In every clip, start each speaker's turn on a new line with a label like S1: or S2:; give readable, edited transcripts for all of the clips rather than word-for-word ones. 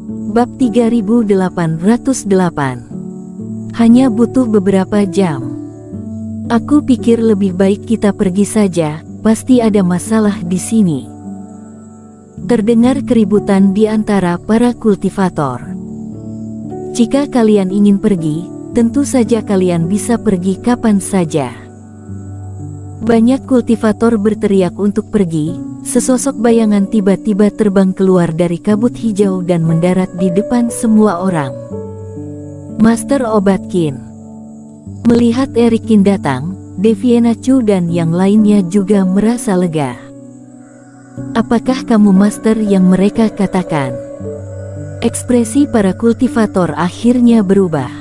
S1: Bab 3808. Hanya butuh beberapa jam. Aku pikir lebih baik kita pergi saja, pasti ada masalah di sini. Terdengar keributan di antara para kultivator. Jika kalian ingin pergi, tentu saja kalian bisa pergi kapan saja. Banyak kultivator berteriak untuk pergi. Sesosok bayangan tiba-tiba terbang keluar dari kabut hijau dan mendarat di depan semua orang. Master Obatkin. Melihat Erikin datang, Deviena Chu dan yang lainnya juga merasa lega. Apakah kamu master yang mereka katakan? Ekspresi para kultivator akhirnya berubah.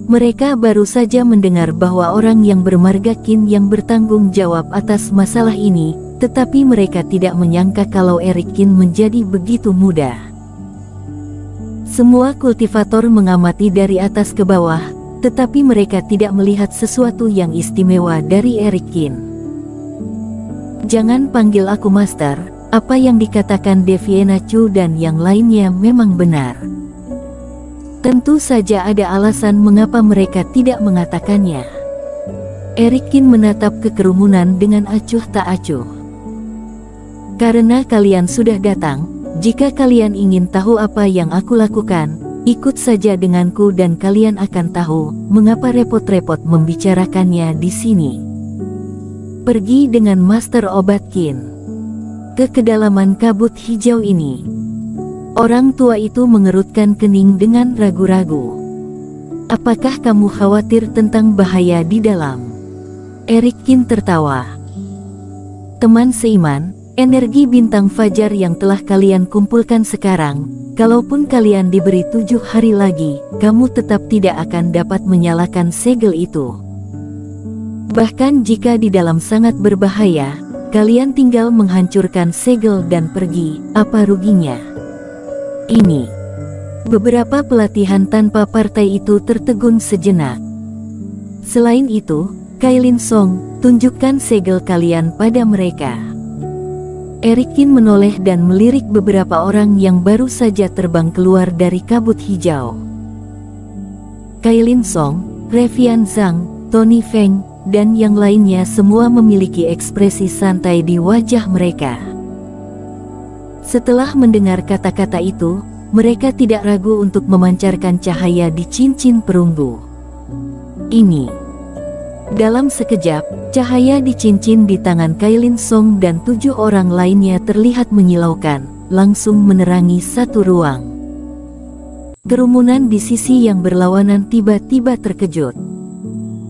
S1: Mereka baru saja mendengar bahwa orang yang bermarga Qin yang bertanggung jawab atas masalah ini, tetapi mereka tidak menyangka kalau Erikin menjadi begitu mudah. Semua kultivator mengamati dari atas ke bawah, tetapi mereka tidak melihat sesuatu yang istimewa dari Erikin. Jangan panggil aku master, apa yang dikatakan Deviena Chu dan yang lainnya memang benar. Tentu saja ada alasan mengapa mereka tidak mengatakannya. Erikin menatap ke kerumunan dengan acuh tak acuh. Karena kalian sudah datang, jika kalian ingin tahu apa yang aku lakukan, ikut saja denganku dan kalian akan tahu mengapa repot-repot membicarakannya di sini. Pergi dengan Master Obatkin ke kedalaman kabut hijau ini. Orang tua itu mengerutkan kening dengan ragu-ragu. Apakah kamu khawatir tentang bahaya di dalam? Erikin tertawa. Teman seiman, energi bintang fajar yang telah kalian kumpulkan sekarang, kalaupun kalian diberi 7 hari lagi, kamu tetap tidak akan dapat menyalakan segel itu. Bahkan jika di dalam sangat berbahaya, kalian tinggal menghancurkan segel dan pergi, apa ruginya? Ini. Beberapa pelatihan tanpa partai itu tertegun sejenak. Selain itu, Kailin Song, tunjukkan segel kalian pada mereka. Erikin menoleh dan melirik beberapa orang yang baru saja terbang keluar dari kabut hijau. Kailin Song, Revian Zhang, Tony Feng, dan yang lainnya semua memiliki ekspresi santai di wajah mereka. Setelah mendengar kata-kata itu, mereka tidak ragu untuk memancarkan cahaya di cincin perunggu. Ini. Dalam sekejap, cahaya di cincin di tangan Kailin Song dan 7 orang lainnya terlihat menyilaukan, langsung menerangi satu ruang. Kerumunan di sisi yang berlawanan tiba-tiba terkejut.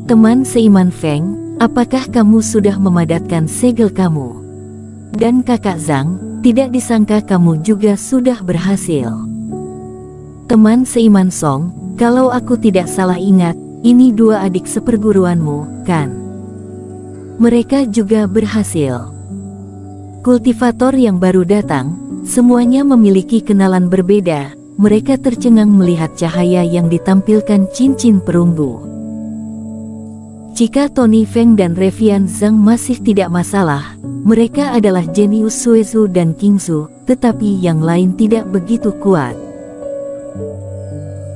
S1: Teman seiman Feng, apakah kamu sudah memadatkan segel kamu? Dan kakak Zhang, tidak disangka kamu juga sudah berhasil. Teman seiman Song, kalau aku tidak salah ingat, ini 2 adik seperguruanmu, kan? Mereka juga berhasil. Kultivator yang baru datang, semuanya memiliki kenalan berbeda, mereka tercengang melihat cahaya yang ditampilkan cincin perunggu. Jika Tony Feng dan Revian Zhang masih tidak masalah, mereka adalah jenius Suezu dan Kingsu, tetapi yang lain tidak begitu kuat.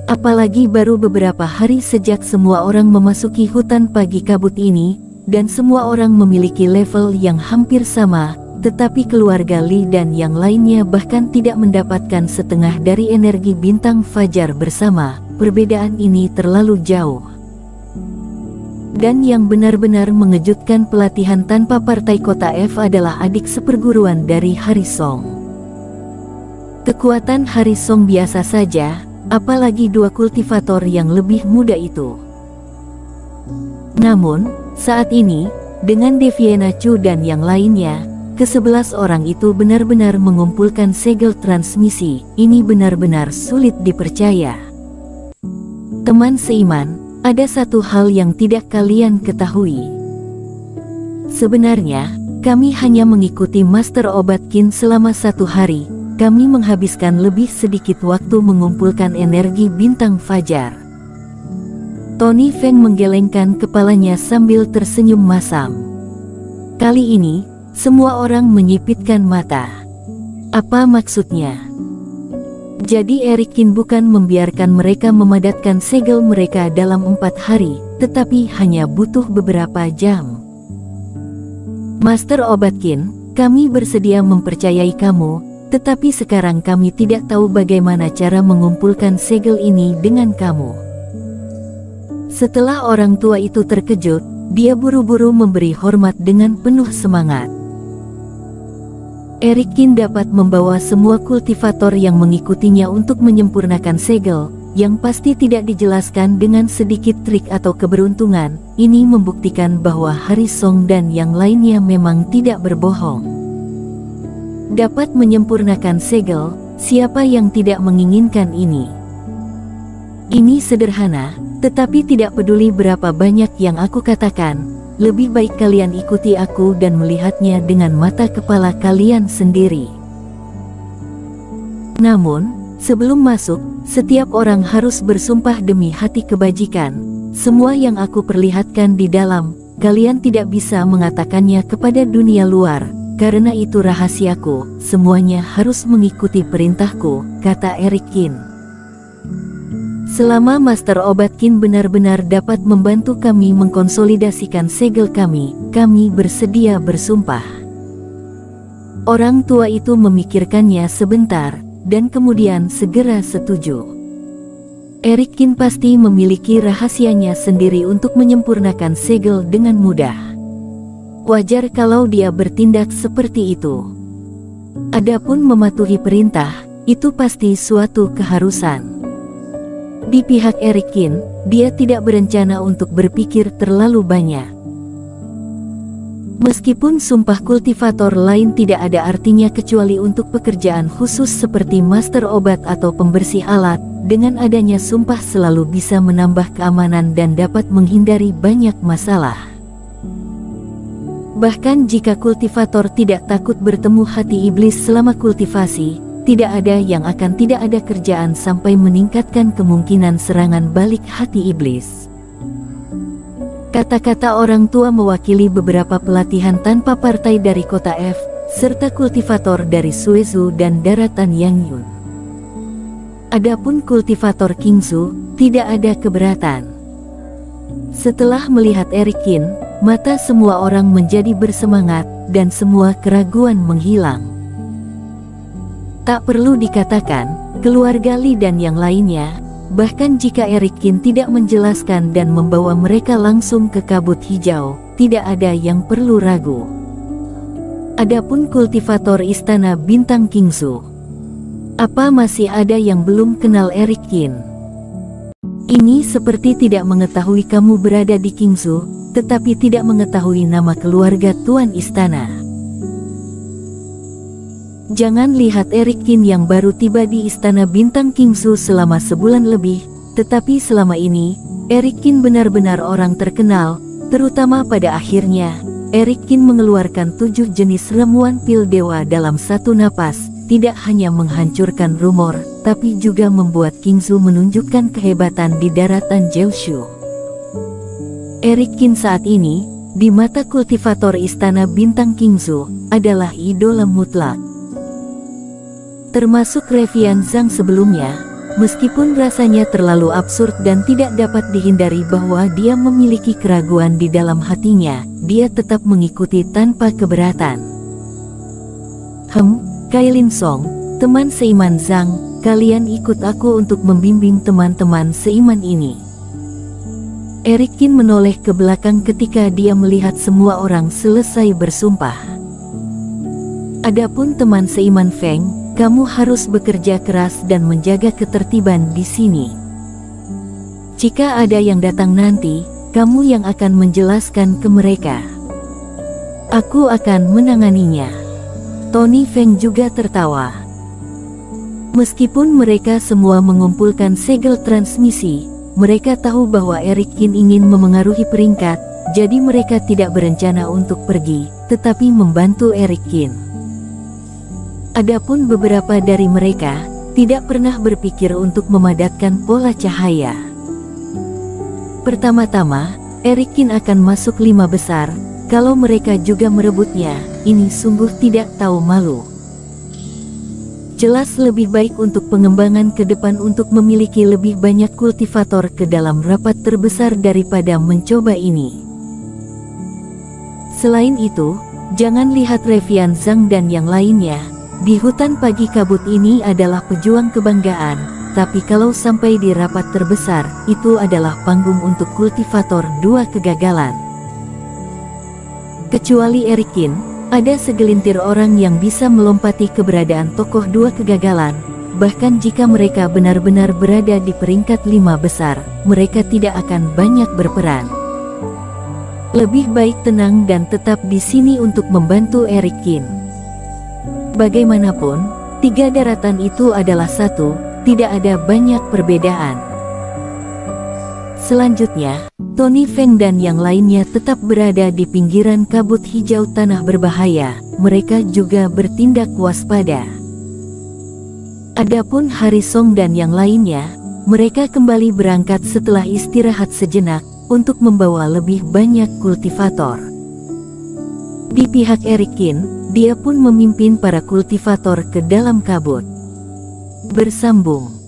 S1: Apalagi baru beberapa hari sejak semua orang memasuki hutan pagi kabut ini, dan semua orang memiliki level yang hampir sama, tetapi keluarga Li dan yang lainnya bahkan tidak mendapatkan setengah dari energi bintang fajar bersama. Perbedaan ini terlalu jauh. Dan yang benar-benar mengejutkan, pelatihan tanpa partai kota F adalah adik seperguruan dari Harisong. Kekuatan Harisong biasa saja, apalagi 2 kultivator yang lebih muda itu. Namun, saat ini, dengan Deviena Chu dan yang lainnya, ke-11 orang itu benar-benar mengumpulkan segel transmisi. Ini benar-benar sulit dipercaya. Teman seiman, ada satu hal yang tidak kalian ketahui. Sebenarnya, kami hanya mengikuti Master Obatkin selama 1 hari. Kami menghabiskan lebih sedikit waktu mengumpulkan energi bintang fajar. Tony Feng menggelengkan kepalanya sambil tersenyum masam. Kali ini, semua orang menyipitkan mata. Apa maksudnya? Jadi Erikin bukan membiarkan mereka memadatkan segel mereka dalam 4 hari, tetapi hanya butuh beberapa jam. Master Obatkin, kami bersedia mempercayai kamu, tetapi sekarang kami tidak tahu bagaimana cara mengumpulkan segel ini dengan kamu. Setelah orang tua itu terkejut, dia buru-buru memberi hormat dengan penuh semangat. Erikin dapat membawa semua kultivator yang mengikutinya untuk menyempurnakan segel, yang pasti tidak dijelaskan dengan sedikit trik atau keberuntungan. Ini membuktikan bahwa Harisong dan yang lainnya memang tidak berbohong. Dapat menyempurnakan segel, siapa yang tidak menginginkan ini? Ini sederhana, tetapi tidak peduli berapa banyak yang aku katakan, lebih baik kalian ikuti aku dan melihatnya dengan mata kepala kalian sendiri. Namun, sebelum masuk, setiap orang harus bersumpah demi hati kebajikan. Semua yang aku perlihatkan di dalam, kalian tidak bisa mengatakannya kepada dunia luar, karena itu rahasiaku. Semuanya harus mengikuti perintahku, kata Erikin. Selama Master Obatkin benar-benar dapat membantu kami mengkonsolidasikan segel kami bersedia bersumpah. Orang tua itu memikirkannya sebentar, dan kemudian segera setuju. Erikin pasti memiliki rahasianya sendiri untuk menyempurnakan segel dengan mudah. Wajar kalau dia bertindak seperti itu. Adapun mematuhi perintah, itu pasti suatu keharusan. Di pihak Erikin, dia tidak berencana untuk berpikir terlalu banyak. Meskipun sumpah kultivator lain tidak ada artinya kecuali untuk pekerjaan khusus seperti master obat atau pembersih alat, dengan adanya sumpah selalu bisa menambah keamanan dan dapat menghindari banyak masalah. Bahkan jika kultivator tidak takut bertemu hati iblis selama kultivasi, tidak ada yang akan tidak ada kerjaan sampai meningkatkan kemungkinan serangan balik hati iblis. Kata-kata orang tua mewakili beberapa pelatihan tanpa partai dari kota F, serta kultivator dari Suezu dan daratan Yangyun. Adapun kultivator Kingsu, tidak ada keberatan. Setelah melihat Erikin, mata semua orang menjadi bersemangat, dan semua keraguan menghilang. Tak perlu dikatakan, keluarga Li dan yang lainnya, bahkan jika Erikin tidak menjelaskan dan membawa mereka langsung ke kabut hijau, tidak ada yang perlu ragu. Adapun kultivator istana bintang Kingsu, apa masih ada yang belum kenal Erikin? Ini seperti tidak mengetahui kamu berada di Kingsu, tetapi tidak mengetahui nama keluarga tuan istana. Jangan lihat Erikin yang baru tiba di istana bintang Kingsu selama sebulan lebih, tetapi selama ini, Erikin benar-benar orang terkenal, terutama pada akhirnya, Erikin mengeluarkan 7 jenis ramuan pil dewa dalam satu napas, tidak hanya menghancurkan rumor, tapi juga membuat Kingsu menunjukkan kehebatan di daratan Jeoshu. Erikin saat ini, di mata kultivator istana bintang Kingsu, adalah idola mutlak. Termasuk Revian Zhang sebelumnya, meskipun rasanya terlalu absurd dan tidak dapat dihindari bahwa dia memiliki keraguan di dalam hatinya, dia tetap mengikuti tanpa keberatan. Kailin Song, teman seiman Zhang, kalian ikut aku untuk membimbing teman-teman seiman ini. Erikin menoleh ke belakang ketika dia melihat semua orang selesai bersumpah. Adapun teman seiman Feng, kamu harus bekerja keras dan menjaga ketertiban di sini. Jika ada yang datang nanti, kamu yang akan menjelaskan ke mereka. Aku akan menanganinya. Tony Feng juga tertawa. Meskipun mereka semua mengumpulkan segel transmisi, mereka tahu bahwa Erikin ingin memengaruhi peringkat, jadi mereka tidak berencana untuk pergi, tetapi membantu Erikin. Adapun beberapa dari mereka, tidak pernah berpikir untuk memadatkan pola cahaya. Pertama-tama, Erikin akan masuk 5 besar, kalau mereka juga merebutnya, ini sungguh tidak tahu malu. Jelas lebih baik untuk pengembangan ke depan untuk memiliki lebih banyak kultivator ke dalam rapat terbesar daripada mencoba ini. Selain itu, jangan lihat Revian Zhang dan yang lainnya. Di hutan pagi kabut ini adalah pejuang kebanggaan, tapi kalau sampai di rapat terbesar, itu adalah panggung untuk kultivator dua kegagalan. Kecuali Erikin, ada segelintir orang yang bisa melompati keberadaan tokoh dua kegagalan. Bahkan jika mereka benar-benar berada di peringkat 5 besar, mereka tidak akan banyak berperan. Lebih baik tenang dan tetap di sini untuk membantu Erikin. Bagaimanapun, 3 daratan itu adalah satu, tidak ada banyak perbedaan. Selanjutnya, Tony Feng dan yang lainnya tetap berada di pinggiran kabut hijau tanah berbahaya. Mereka juga bertindak waspada. Adapun Harisong dan yang lainnya, mereka kembali berangkat setelah istirahat sejenak untuk membawa lebih banyak kultivator. Di pihak Erikin, dia pun memimpin para kultivator ke dalam kabut. Bersambung.